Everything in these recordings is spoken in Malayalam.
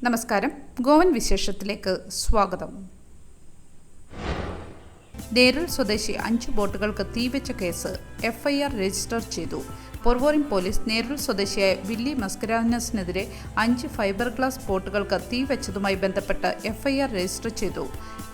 നമസ്കാരം. ഗോവൻ വിശേഷത്തിലേക്ക് സ്വാഗതം. നേരൂർ സ്വദേശി 5 ബോട്ടുകൾക്ക് തീവെച്ച കേസ് FIR രജിസ്റ്റർ ചെയ്തു. പോർവോറിം പോലീസ് നേരൂർ സ്വദേശിയായ വില്ലി മസ്കരാനസിനെതിരെ 5 ഫൈബർ ഗ്ലാസ് ബോട്ടുകൾക്ക് തീവെച്ചതുമായി ബന്ധപ്പെട്ട് FIR രജിസ്റ്റർ ചെയ്തു.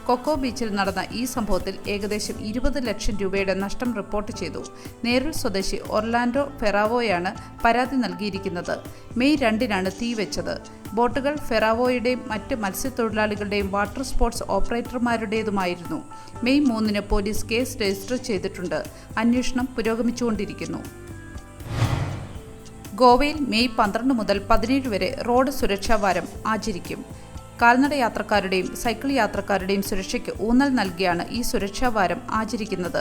കൊക്കോ ബീച്ചിൽ നടന്ന ഈ സംഭവത്തിൽ ഏകദേശം 20 ലക്ഷം രൂപയുടെ നഷ്ടം റിപ്പോർട്ട് ചെയ്തു. നേരൂർ സ്വദേശി ഒർലാൻഡോ ഫെറാവോയാണ് പരാതി നൽകിയിരിക്കുന്നത്. മെയ് 2-നാണ് തീവെച്ചത്. ബോട്ടുകൾ ഫെറാവോയുടെയും മറ്റ് മത്സ്യത്തൊഴിലാളികളുടെയും വാട്ടർ സ്പോർട്സ് ഓപ്പറേറ്റർമാരുടേതുമായിരുന്നു. മെയ് 3-ന് പോലീസ് കേസ് രജിസ്റ്റർ ചെയ്തിട്ടുണ്ട്. അന്വേഷണം പുരോഗമിച്ചുകൊണ്ടിരിക്കുന്നു. ഗോവയിൽ മെയ് 12 മുതൽ 17 വരെ റോഡ് സുരക്ഷാ വാരം ആചരിക്കും. കാൽനട യാത്രക്കാരുടെയും സൈക്കിൾ യാത്രക്കാരുടെയും സുരക്ഷയ്ക്ക് ഊന്നൽ നൽകിയാണ് ഈ സുരക്ഷാ വാരം ആചരിക്കുന്നത്.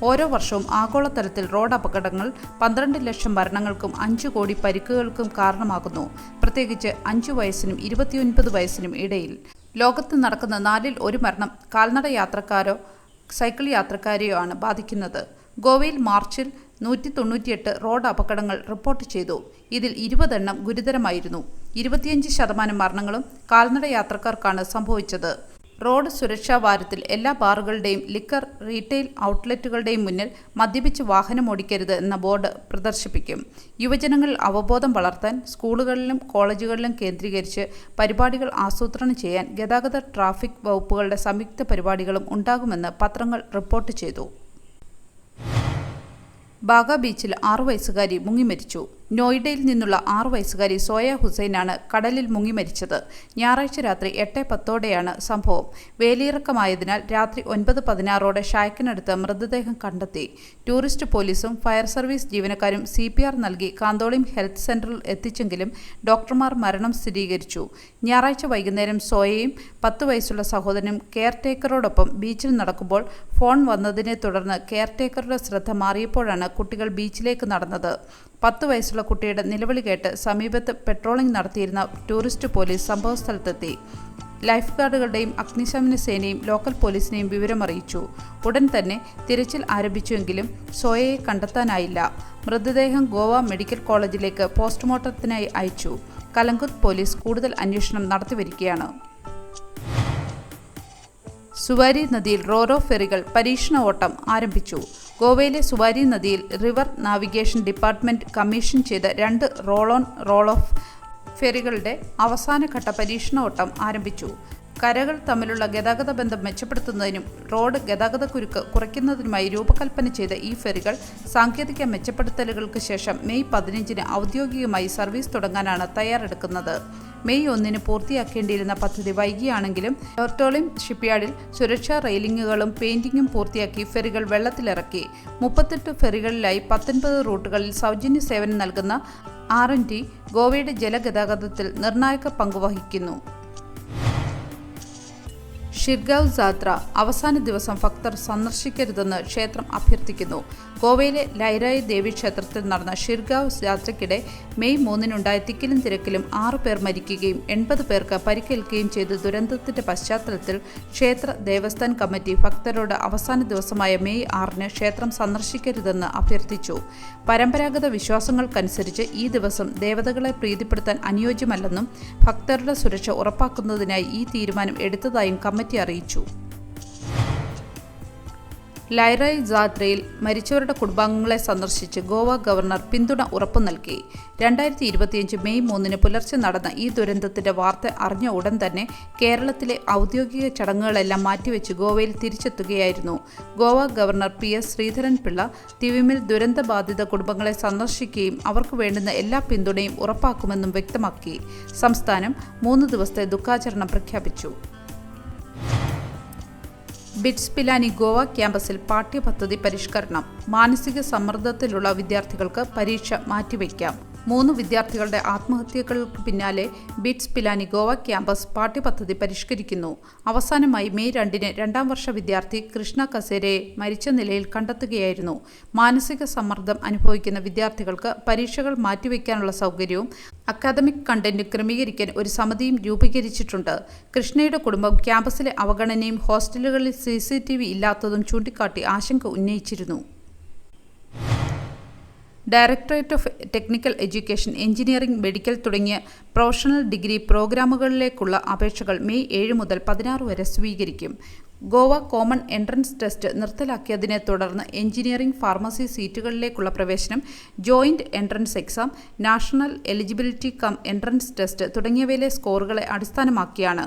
ഓരോ വർഷവും ആഗോളതലത്തിൽ റോഡ് അപകടങ്ങൾ 12 ലക്ഷം മരണങ്ങൾക്കും 5 കോടി പരിക്കുകൾക്കും കാരണമാകുന്നു. പ്രത്യേകിച്ച് 5 വയസ്സിനും 29 വയസ്സിനും ഇടയിൽ. ലോകത്ത് നടക്കുന്ന 4-ൽ 1 മരണം കാൽനട യാത്രക്കാരോ സൈക്കിൾ യാത്രക്കാരെയോ ആണ് ബാധിക്കുന്നത്. ഗോവയിൽ മാർച്ചിൽ 198 റോഡ് അപകടങ്ങൾ റിപ്പോർട്ട് ചെയ്തു. ഇതിൽ 20 എണ്ണം ഗുരുതരമായിരുന്നു. 25% മരണങ്ങളും കാൽനട യാത്രക്കാർക്കാണ് സംഭവിച്ചത്. റോഡ് സുരക്ഷാ വാരത്തിൽ എല്ലാ ബാറുകളുടെയും ലിക്കർ റീറ്റെയിൽ ഔട്ട്ലെറ്റുകളുടെയും മുന്നിൽ മദ്യപിച്ച് വാഹനമോടിക്കരുത് എന്ന ബോർഡ് പ്രദർശിപ്പിക്കും. യുവജനങ്ങളിൽ അവബോധം വളർത്താൻ സ്കൂളുകളിലും കോളേജുകളിലും കേന്ദ്രീകരിച്ച് പരിപാടികൾ ആസൂത്രണം ചെയ്യാൻ ഗതാഗത ട്രാഫിക് വകുപ്പുകളുടെ സംയുക്ത പരിപാടികളും ഉണ്ടാകുമെന്ന് പത്രങ്ങൾ റിപ്പോർട്ട് ചെയ്തു. ബാഗ ബീച്ചിൽ 6 വയസ്സുകാരി മുങ്ങി മരിച്ചു. നോയിഡയിൽ നിന്നുള്ള 6 വയസ്സുകാരി സോയ ഹുസൈനാണ് കടലിൽ മുങ്ങി മരിച്ചത്. ഞായറാഴ്ച രാത്രി 8:10-ഓടെയാണ് സംഭവം. വേലിയിറക്കമായതിനാൽ രാത്രി 9:16-ഓടെ ഷായ്ക്കിനടുത്ത് മൃതദേഹം കണ്ടെത്തി. ടൂറിസ്റ്റ് പോലീസും ഫയർ സർവീസ് ജീവനക്കാരും CPR നൽകി കാന്തോളിം ഹെൽത്ത് സെന്ററിൽ എത്തിച്ചെങ്കിലും ഡോക്ടർമാർ മരണം സ്ഥിരീകരിച്ചു. ഞായറാഴ്ച വൈകുന്നേരം സോയയും 10 വയസ്സുള്ള സഹോദരനും കെയർടേക്കറോടൊപ്പം ബീച്ചിൽ നടക്കുമ്പോൾ ഫോൺ വന്നതിനെ തുടർന്ന് കെയർടേക്കറുടെ ശ്രദ്ധ മാറിയപ്പോഴാണ് കുട്ടികൾ ബീച്ചിലേക്ക് നടന്നത്. 10 വയസ്സുള്ള കുട്ടിയുടെ നിലവിളി കേട്ട് സമീപത്ത് പെട്രോളിംഗ് നടത്തിയിരുന്ന ടൂറിസ്റ്റ് പോലീസ് സംഭവസ്ഥലത്തെത്തി. ലൈഫ് ഗാർഡുകളുടെയും അഗ്നിശമന സേനയും ലോക്കൽ പോലീസിനെയും വിവരമറിയിച്ചു. ഉടൻ തന്നെ തിരച്ചിൽ ആരംഭിച്ചുവെങ്കിലും സോയയെ കണ്ടെത്താനായില്ല. മൃതദേഹം ഗോവ മെഡിക്കൽ കോളേജിലേക്ക് പോസ്റ്റ്മോർട്ടത്തിനായി അയച്ചു. കലങ്കുത്ത് പോലീസ് കൂടുതൽ അന്വേഷണം നടത്തിവരികയാണ്. സുവാരി നദിയിൽ റോറോ ഫെറികൾ പരീക്ഷണ ഓട്ടം ആരംഭിച്ചു. ഗോവയിലെ സുവാരി നദിയിൽ റിവർ നാവിഗേഷൻ ഡിപ്പാർട്ട്മെന്റ് കമ്മീഷൻ ചെയ്ത 2 റോൾ ഓൺ റോൾ ഓഫ് ഫെറികളുടെ അവസാനഘട്ട പരീക്ഷണ ഓട്ടം ആരംഭിച്ചു. കരകൾ തമ്മിലുള്ള ഗതാഗത ബന്ധം മെച്ചപ്പെടുത്തുന്നതിനും റോഡ് ഗതാഗതക്കുരുക്ക് കുറയ്ക്കുന്നതിനുമായി രൂപകൽപ്പന ചെയ്ത ഈ ഫെറികൾ സാങ്കേതിക മെച്ചപ്പെടുത്തലുകൾക്ക് ശേഷം മെയ് 15-ന് ഔദ്യോഗികമായി സർവീസ് തുടങ്ങാനാണ് തയ്യാറെടുക്കുന്നത്. മെയ് 1-ന് പൂർത്തിയാക്കേണ്ടിയിരുന്ന പദ്ധതി വൈകിയാണെങ്കിലും ടോർട്ടോളിം ഷിപ്പ്യാർഡിൽ സുരക്ഷാ റെയിലിംഗുകളും പെയിന്റിംഗും പൂർത്തിയാക്കി ഫെറികൾ വെള്ളത്തിലിറക്കി. 38 ഫെറികളിലായി 19 റൂട്ടുകളിൽ സൗജന്യ സേവനം നൽകുന്ന R&T ഗോവയുടെ ജലഗതാഗതത്തിൽ നിർണായക പങ്കുവഹിക്കുന്നു. ഷിർഗാവ് ജാത്ര അവസാന ദിവസം ഭക്തർ സന്ദർശിക്കരുതെന്ന് ക്ഷേത്രം അഭ്യർത്ഥിക്കുന്നു. ഗോവയിലെ ലൈരായി ദേവി ക്ഷേത്രത്തിൽ നടന്ന ഷിർഗാവ് ജാത്രയ്ക്കിടെ മെയ് 3-നുണ്ടായ തിക്കിലും തിരക്കിലും 6 പേർ മരിക്കുകയും 80 പേർക്ക് പരിക്കേൽക്കുകയും ചെയ്ത ദുരന്തത്തിന്റെ പശ്ചാത്തലത്തിൽ ക്ഷേത്ര ദേവസ്ഥാൻ കമ്മിറ്റി ഭക്തരോട് അവസാന ദിവസമായ മെയ് 6-ന് ക്ഷേത്രം സന്ദർശിക്കരുതെന്ന് അഭ്യർത്ഥിച്ചു. പരമ്പരാഗത വിശ്വാസങ്ങൾക്കനുസരിച്ച് ഈ ദിവസം ദേവതകളെ പ്രീതിപ്പെടുത്താൻ അനുയോജ്യമല്ലെന്നും ഭക്തരുടെ സുരക്ഷ ഉറപ്പാക്കുന്നതിനായി ഈ തീരുമാനം എടുത്തതായും കമ്മിറ്റി അറിയിച്ചു. ലൈറായി ജാത്രയിൽ മരിച്ചവരുടെ കുടുംബാംഗങ്ങളെ സന്ദർശിച്ച് ഗോവ ഗവർണർ പിന്തുണ ഉറപ്പു നൽകി. 2025 മെയ് 3-ന് പുലർച്ചെ നടന്ന ഈ ദുരന്തത്തിന്റെ വാർത്ത അറിഞ്ഞ ഉടൻ തന്നെ കേരളത്തിലെ ഔദ്യോഗിക ചടങ്ങുകളെല്ലാം മാറ്റിവെച്ച് ഗോവയിൽ തിരിച്ചെത്തുകയായിരുന്നു. ഗോവ ഗവർണർ PS ശ്രീധരൻപിള്ള തിവിമിൽ ദുരന്തബാധിത കുടുംബങ്ങളെ സന്ദർശിക്കുകയും അവർക്ക് വേണ്ടുന്ന എല്ലാ പിന്തുണയും ഉറപ്പാക്കുമെന്നും വ്യക്തമാക്കി. സംസ്ഥാനം 3 ദിവസത്തെ ദുഃഖാചരണം പ്രഖ്യാപിച്ചു. ബിറ്റ്സ് പിലാനി ഗോവ ക്യാമ്പസിൽ പാഠ്യപദ്ധതി പരിഷ്കരണം. മാനസിക സമ്മർദ്ദത്തിലുള്ള വിദ്യാർത്ഥികൾക്ക് പരീക്ഷ മാറ്റിവെക്കാം. 3 വിദ്യാർത്ഥികളുടെ ആത്മഹത്യകൾക്ക് പിന്നാലെ ബിറ്റ്സ് പിലാനി ഗോവ ക്യാമ്പസ് പാഠ്യപദ്ധതി പരിഷ്കരിക്കുന്നു. അവസാനമായി മെയ് 2-ന് 2ാം വർഷ വിദ്യാർത്ഥി കൃഷ്ണ കസേരയെ മരിച്ച നിലയിൽ കണ്ടെത്തുകയായിരുന്നു. മാനസിക സമ്മർദ്ദം അനുഭവിക്കുന്ന വിദ്യാർത്ഥികൾക്ക് പരീക്ഷകൾ മാറ്റിവെക്കാനുള്ള സൗകര്യവും അക്കാദമിക് കണ്ടന്റ് ക്രമീകരിക്കാൻ ഒരു സമിതിയും രൂപീകരിച്ചിട്ടുണ്ട്. കൃഷ്ണയുടെ കുടുംബം ക്യാമ്പസിലെ അവഗണനയും ഹോസ്റ്റലുകളിൽ CCTV ഇല്ലാത്തതും ചൂണ്ടിക്കാട്ടി ആശങ്ക ഉന്നയിച്ചിരുന്നു. Directorate of technical education, engineering, medical തുടങ്ങിയ പ്രൊഫഷണൽ ഡിഗ്രി പ്രോഗ്രാമുകളിലേക്കുള്ള അപേക്ഷകൾ മെയ് 7 മുതൽ 16 വരെ സ്വീകരിക്കും. ഗോവ കോമൺ എൻട്രൻസ് ടെസ്റ്റ് നിർത്തലാക്കിയതിനെ തുടർന്ന് എഞ്ചിനീയറിംഗ്, ഫാർമസി സീറ്റുകളിലേക്കുള്ള പ്രവേശനം, joint entrance exam, national eligibility cum entrance test തുടങ്ങിയവയിലെ സ്കോറുകളെ അടിസ്ഥാനമാക്കിയാണ്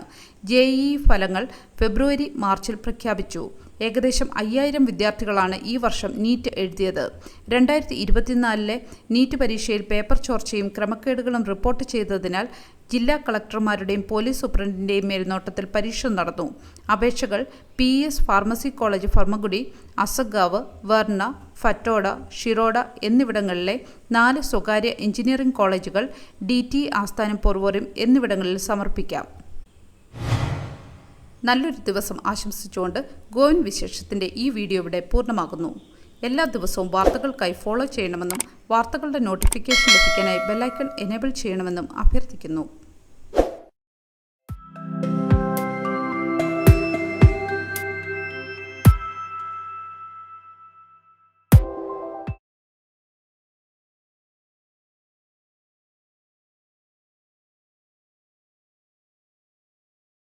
JEE ഫലങ്ങൾ ഫെബ്രുവരി, മാർച്ചിൽ പ്രഖ്യാപിച്ചു. ഏകദേശം 5000 വിദ്യാർത്ഥികളാണ് ഈ വർഷം നീറ്റ് എഴുതിയത്. 2024 നീറ്റ് പരീക്ഷയിൽ പേപ്പർ ചോർച്ചയും ക്രമക്കേടുകളും റിപ്പോർട്ട് ചെയ്തതിനാൽ ജില്ലാ കളക്ടർമാരുടെയും പോലീസ് സൂപ്രണ്ടിൻ്റെയും മേൽനോട്ടത്തിൽ പരീക്ഷ നടന്നു. അപേക്ഷകൾ PES ഫാർമസി കോളേജ്, ഫർമഗുഡി, അസഗാവ്, വർണ, ഫറ്റോഡ, ഷിറോഡ എന്നിവിടങ്ങളിലെ 4 സ്വകാര്യ എഞ്ചിനീയറിംഗ് കോളേജുകൾ, DTE ആസ്ഥാനം പോർവോറിയം എന്നിവിടങ്ങളിൽ സമർപ്പിക്കാം. നല്ലൊരു ദിവസം ആശംസിച്ചുകൊണ്ട് ഗോവൻ വിശേഷത്തിൻ്റെ ഈ വീഡിയോ ഇവിടെ പൂർണ്ണമാകുന്നു. എല്ലാ ദിവസവും വാർത്തകൾക്കായി ഫോളോ ചെയ്യണമെന്നും വാർത്തകളുടെ നോട്ടിഫിക്കേഷൻ ലഭിക്കാനായി ബെല്ലൈക്കൺ എനേബിൾ ചെയ്യണമെന്നും അഭ്യർത്ഥിക്കുന്നു.